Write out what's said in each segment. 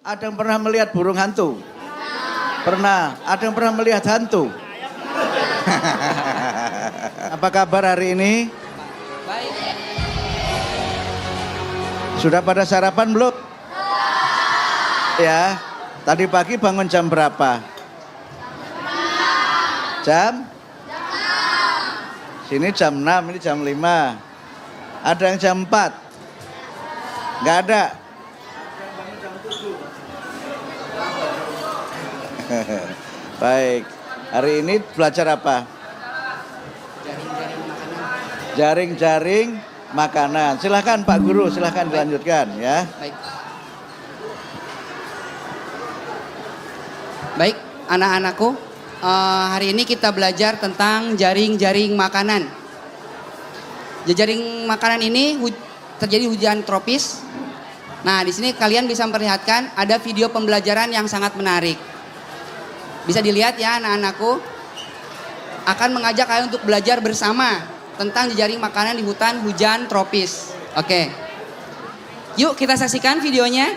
Ada yang pernah melihat burung hantu? Pernah. Ada yang pernah melihat hantu? Apa kabar hari ini? Baik. Sudah pada sarapan belum? Ya. Tadi pagi bangun jam berapa? Jam? Sini jam 6, ini jam 5. Ada yang jam 4? Enggak ada. Baik. Hari ini belajar apa? Jaring-jaring makanan. Silahkan Pak Guru, silahkan dilanjutkan ya. Baik. Baik, anak-anakku, hari ini kita belajar tentang jaring-jaring makanan. Jaring makanan ini terjadi hujan tropis. Nah, di sini kalian bisa memperlihatkan ada video pembelajaran yang sangat menarik. Bisa dilihat ya anak-anakku. Akan mengajak kalian untuk belajar bersama tentang jejaring makanan di hutan hujan tropis. Oke. Yuk kita saksikan videonya.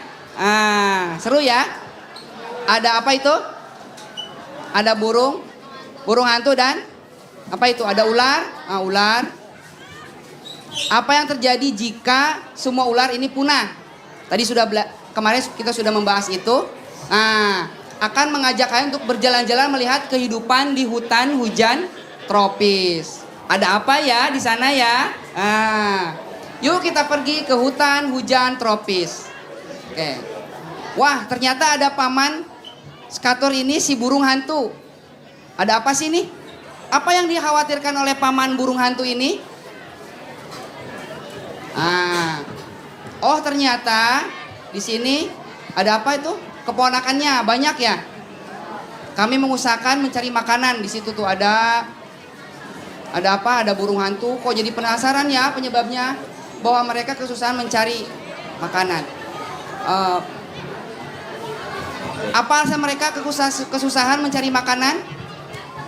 Seru ya. Ada apa itu? Ada burung hantu dan apa itu? Ada ular. Ular. Apa yang terjadi jika semua ular ini punah? Tadi kemarin kita sudah membahas itu. Akan mengajak kalian untuk berjalan-jalan melihat kehidupan di hutan hujan tropis. Ada apa ya di sana ya? Yuk kita pergi ke hutan hujan tropis. Oke. Wah, ternyata ada paman Skator ini si burung hantu. Ada apa sih nih? Apa yang dikhawatirkan oleh paman burung hantu ini? Oh, ternyata di sini ada apa itu? Keponakannya banyak ya. Kami mengusahakan mencari makanan di situ tuh ada apa? Ada burung hantu. Kok jadi penasaran ya penyebabnya? Bahwa mereka kesusahan mencari makanan. Apa alasan mereka kesusahan mencari makanan?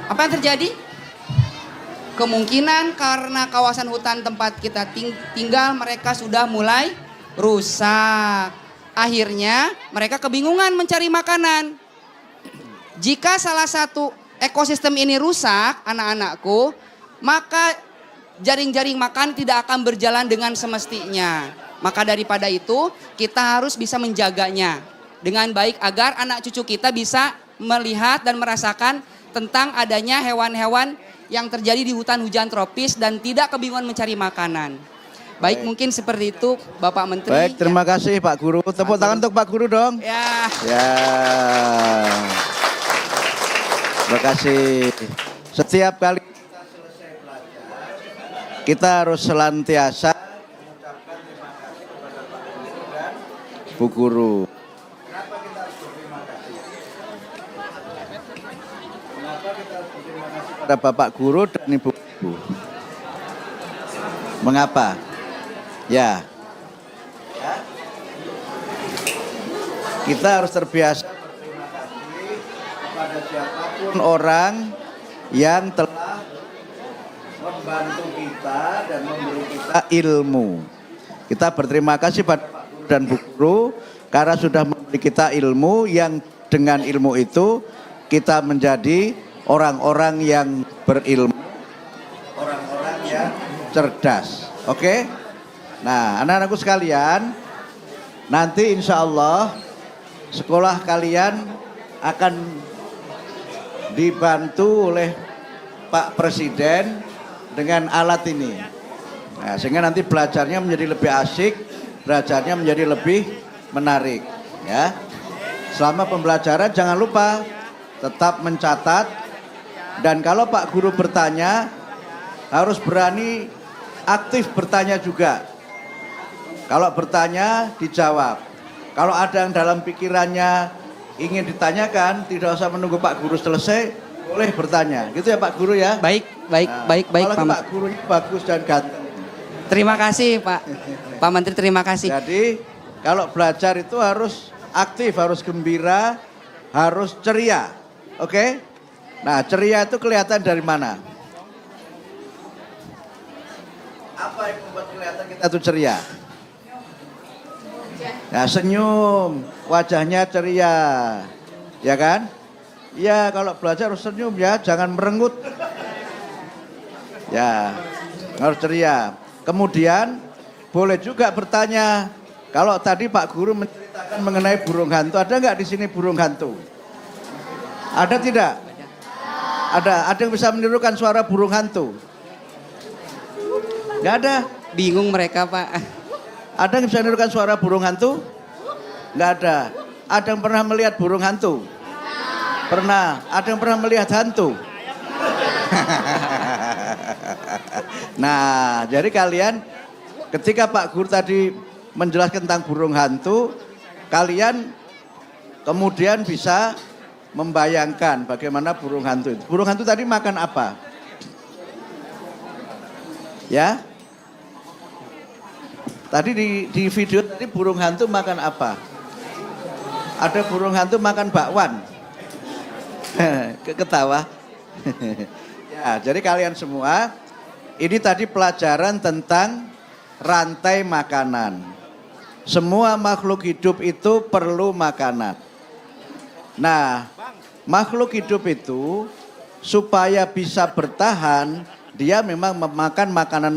Apa yang terjadi? Kemungkinan karena kawasan hutan tempat kita tinggal mereka sudah mulai rusak. Akhirnya mereka kebingungan mencari makanan. Jika salah satu ekosistem ini rusak, anak-anakku, maka jaring-jaring makan tidak akan berjalan dengan semestinya. Maka daripada itu, kita harus bisa menjaganya dengan baik agar anak cucu kita bisa melihat dan merasakan tentang adanya hewan-hewan yang terjadi di hutan hujan tropis dan tidak kebingungan mencari makanan. Baik, mungkin seperti itu Bapak Menteri. Baik, terima kasih Pak Guru. Tepuk tangan untuk Pak Guru dong. Ya. Terima kasih. Setiap kali kita selesai belajar, kita harus selantiasa mengucapkan terima kasih kepada Pak Guru dan Bu Guru. Kenapa kita harus berterima kasih? Kenapa kita harus berterima kasih kepada Bapak Guru dan Ibu Guru? Mengapa? Ya. Kita harus terbiasa berterima kasih kepada siapapun orang yang telah membantu kita dan memberi kita ilmu. Kita berterima kasih pada Pak Guru dan Bu Guru karena sudah memberi kita ilmu yang dengan ilmu itu kita menjadi orang-orang yang berilmu, orang-orang yang cerdas. Oke? Nah, anak-anakku sekalian, nanti insya Allah sekolah kalian akan dibantu oleh Pak Presiden dengan alat ini. Nah, sehingga nanti belajarnya menjadi lebih asik, belajarnya menjadi lebih menarik. Ya, selama pembelajaran jangan lupa tetap mencatat dan kalau Pak Guru bertanya harus berani aktif bertanya juga. Kalau bertanya dijawab. Kalau ada yang dalam pikirannya ingin ditanyakan, tidak usah menunggu Pak Guru selesai, boleh bertanya. Gitu ya Pak Guru ya. Baik, baik Pak Gurunya bagus dan ganteng. Terima kasih Pak Menteri, terima kasih. Jadi kalau belajar itu harus aktif, harus gembira, harus ceria. Oke? Nah, ceria itu kelihatan dari mana? Apa yang membuat kelihatan kita itu ceria? Nah, senyum, wajahnya ceria. Ya kan? Ya, kalau belajar harus senyum ya, jangan merenggut. Ya, harus ceria. Kemudian boleh juga bertanya, kalau tadi Pak Guru menceritakan mengenai burung hantu, ada nggak di sini burung hantu? Ada tidak? Ada yang bisa menirukan suara burung hantu? Nggak ada. Bingung mereka, Pak. Ada yang bisa menirukan suara burung hantu? Nggak ada. Ada yang pernah melihat burung hantu? Pernah. Ada yang pernah melihat hantu? Nah, jadi kalian ketika Pak Guru tadi menjelaskan tentang burung hantu, kalian kemudian bisa membayangkan bagaimana burung hantu itu. Burung hantu tadi makan apa? Ya? Tadi di video tadi burung hantu makan apa? Ada burung hantu makan bakwan. Ketawa. Ya, jadi kalian semua, ini tadi pelajaran tentang rantai makanan. Semua makhluk hidup itu perlu makanan. Nah, makhluk hidup itu supaya bisa bertahan, dia memang memakan makanan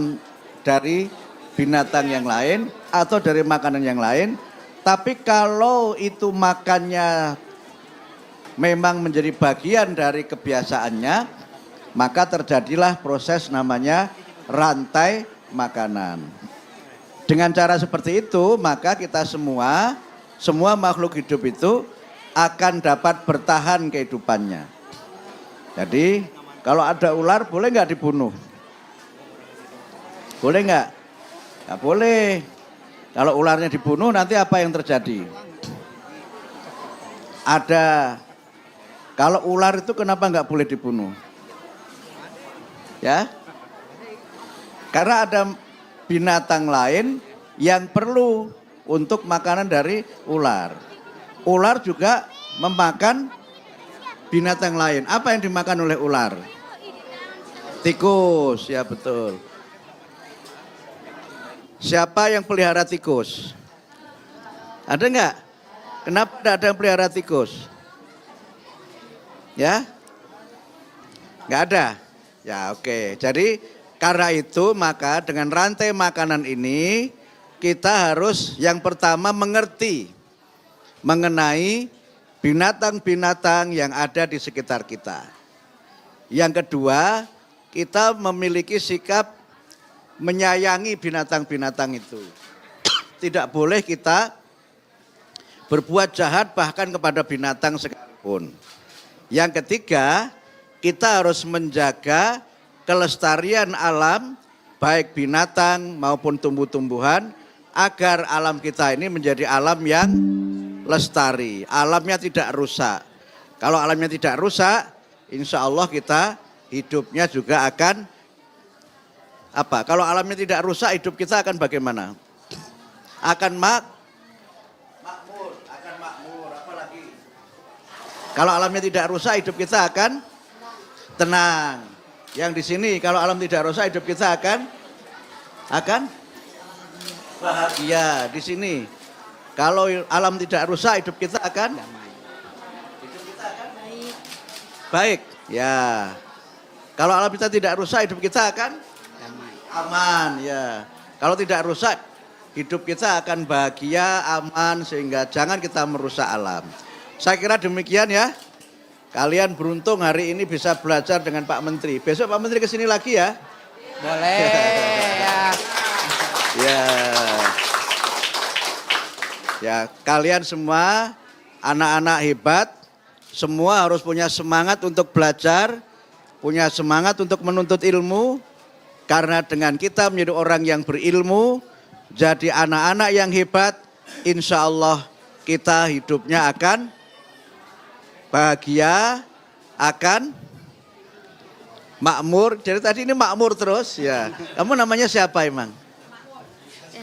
dari binatang yang lain atau dari makanan yang lain. Tapi kalau itu makannya memang menjadi bagian dari kebiasaannya, maka terjadilah proses namanya rantai makanan. Dengan cara seperti itu, maka kita semua makhluk hidup itu akan dapat bertahan kehidupannya. Jadi kalau ada ular boleh nggak dibunuh? Boleh nggak? Nggak boleh. Kalau ularnya dibunuh nanti apa yang terjadi? Kalau ular itu kenapa nggak boleh dibunuh? Ya, karena ada binatang lain yang perlu untuk makanan dari ular. Ular juga memakan binatang lain. Apa yang dimakan oleh ular? Tikus, ya betul. Siapa yang pelihara tikus? Ada nggak? Kenapa tidak ada yang pelihara tikus? Ya? Nggak ada? Ya oke. Jadi karena itu maka dengan rantai makanan ini kita harus yang pertama mengerti mengenai binatang-binatang yang ada di sekitar kita. Yang kedua, kita memiliki sikap menyayangi binatang-binatang itu. Tidak boleh kita berbuat jahat bahkan kepada binatang sekalipun. Yang ketiga, kita harus menjaga kelestarian alam, baik binatang maupun tumbuh-tumbuhan, agar alam kita ini menjadi alam yang lestari, alamnya tidak rusak. Kalau alamnya tidak rusak, insya Allah kita hidupnya juga akan apa? Kalau alamnya tidak rusak, hidup kita akan bagaimana? Akan makmur, apalagi? Kalau alamnya tidak rusak, hidup kita akan tenang. Yang di sini, kalau alam tidak rusak, hidup kita akan bahagia. Di sini. Kalau alam tidak rusak, hidup kita akan baik. Ya. Kalau alam kita tidak rusak, hidup kita akan aman. Ya. Kalau tidak rusak, hidup kita akan bahagia, aman, sehingga jangan kita merusak alam. Saya kira demikian ya. Kalian beruntung hari ini bisa belajar dengan Pak Menteri. Besok Pak Menteri kesini lagi ya. Boleh ya. Ya. Ya, kalian semua anak-anak hebat, semua harus punya semangat untuk belajar, punya semangat untuk menuntut ilmu, karena dengan kita menjadi orang yang berilmu, jadi anak-anak yang hebat, insya Allah kita hidupnya akan bahagia, akan makmur. Jadi tadi ini makmur terus ya. Kamu namanya siapa emang?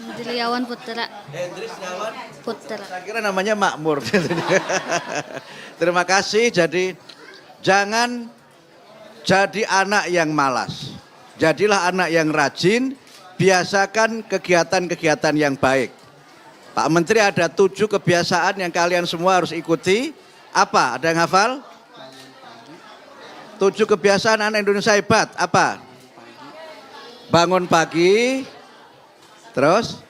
Hendriawan Putra. Hendriawan Putra. Saya kira namanya makmur. Terima kasih. Jadi jangan jadi anak yang malas. Jadilah anak yang rajin. Biasakan kegiatan-kegiatan yang baik. Pak Menteri ada 7 kebiasaan yang kalian semua harus ikuti. Apa? Ada yang hafal? 7 kebiasaan anak Indonesia hebat. Apa? Bangun pagi. Terus?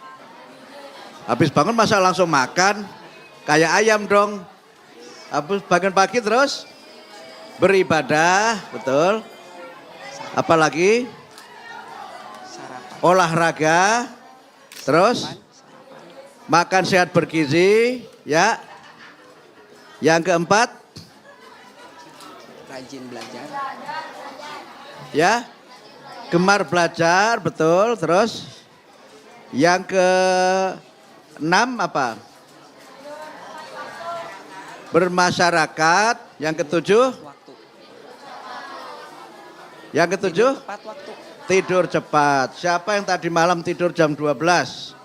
Habis bangun masa langsung makan? Kayak ayam dong. Habis bangun pagi terus? Beribadah. Betul. Apalagi? Olahraga. Terus? Makan sehat bergizi. Ya. Yang keempat? Rajin belajar. Ya, gemar belajar, betul. Terus yang ke-6 apa? Bermasyarakat. Yang ke-7? Waktu. Yang ke-7? Tepat waktu. Tidur cepat. Siapa yang tadi malam tidur jam 12?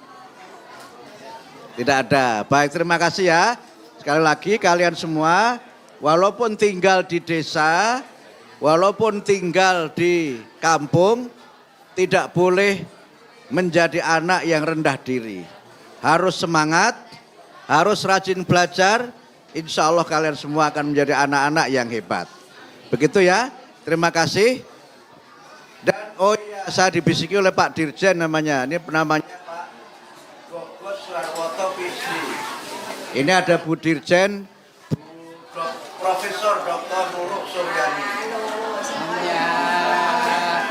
Tidak ada. Baik, terima kasih ya. Sekali lagi kalian semua, walaupun tinggal di desa, walaupun tinggal di kampung, tidak boleh menjadi anak yang rendah diri. Harus semangat, harus rajin belajar, insya Allah kalian semua akan menjadi anak-anak yang hebat. Begitu ya, terima kasih. Dan oh iya, saya dibisiki oleh Pak Dirjen namanya, ini namanya Pak Gogos Sarwoto Visi. Ini ada Bu Dirjen, Profesor Dr. Nurul Suryani. Ya.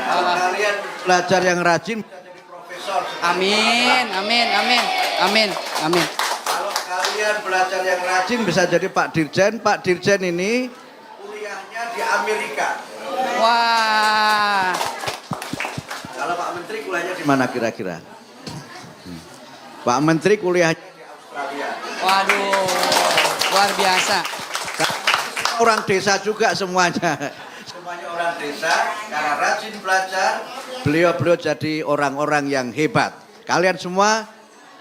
Kalau kalian belajar yang rajin bisa jadi profesor. Amin, amin, amin, amin, amin. Kalau kalian belajar yang rajin bisa jadi Pak Dirjen. Pak Dirjen ini kuliahnya di Amerika. Wah. Kalau Pak Menteri kuliahnya di mana kira-kira? Pak Menteri kuliahnya di Australia. Waduh, luar biasa. Orang desa juga semuanya. Semuanya orang desa, karena rajin belajar, beliau jadi orang-orang yang hebat. Kalian semua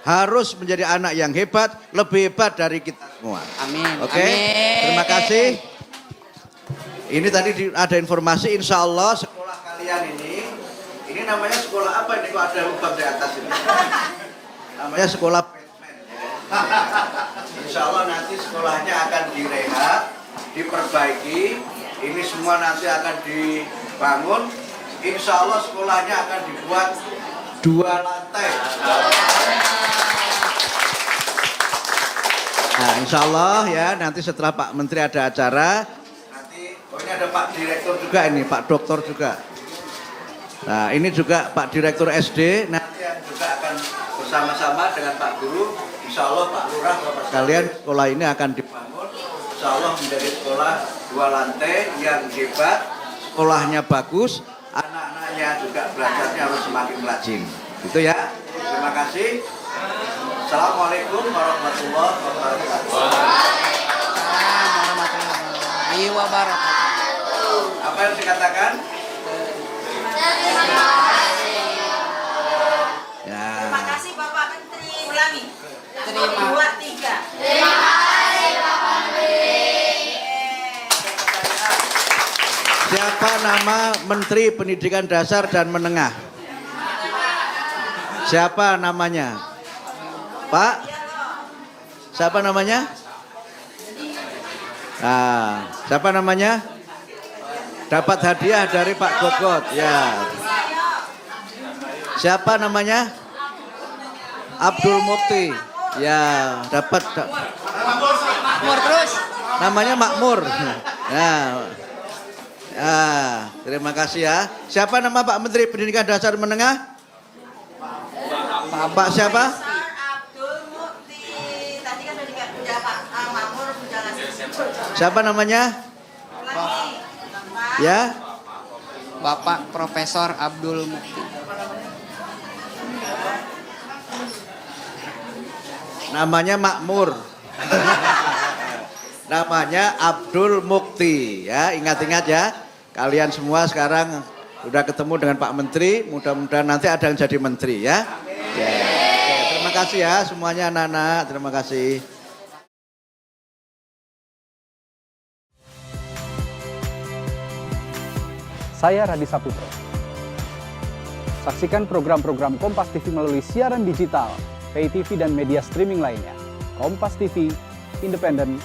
harus menjadi anak yang hebat, lebih hebat dari kita semua. Amin. Oke, Amin. terima kasih. Ini tadi ada informasi, insya Allah sekolah kalian ini namanya sekolah apa ini kok ada lubang di atas ini? Namanya sekolah Batman. Insya Allah nanti sekolahnya akan direhab, diperbaiki. Ini semua nanti akan dibangun. Insya Allah sekolahnya akan dibuat 2 lantai. Nah, insya Allah ya nanti setelah Pak Menteri ada acara, nanti ini ada Pak Direktur juga ini, Pak Doktor juga. Nah ini juga Pak Direktur SD, nanti yang juga akan bersama-sama dengan Pak Guru, insya Allah Pak Lurah, Bapak sekalian, sekolah ini akan dibangun, insya Allah menjadi sekolah 2 lantai yang hebat, sekolahnya bagus, anak-anaknya juga belajarnya harus semakin rajin. Gitu ya, terima kasih. Assalamualaikum warahmatullahi wabarakatuh. Waalaikumsalam warahmatullahi wabarakatuh. Apa yang dikatakan? Ya. Terima kasih Bapak Menteri. Ulangi. Terima. 2, 3. Terima kasih Bapak Menteri. Siapa nama Menteri Pendidikan Dasar dan Menengah? Siapa namanya? Pak? Siapa namanya? Nah, siapa namanya? Dapat hadiah dari Pak Gogot. Ya. Siapa namanya? Abdul Mukti. Ya, dapat. Makmur terus. Namanya Makmur. Ya. Ya, terima kasih ya. Siapa nama Pak Menteri Pendidikan Dasar Menengah? Pak siapa? Abdul Mukti. Tadi kan sudah Pak Makmur sudah ngasih. Siapa namanya? Ulangi. Ya. Bapak Profesor Abdul Mukti. Namanya Makmur. Namanya Abdul Mukti ya, ingat-ingat ya. Kalian semua sekarang udah ketemu dengan Pak Menteri, mudah-mudahan nanti ada yang jadi menteri ya. Ya. Oke, terima kasih ya semuanya anak-anak, terima kasih. Saya Radi Saputro. Saksikan program-program Kompas TV melalui siaran digital, pay TV dan media streaming lainnya. Kompas TV, independen,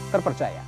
terpercaya.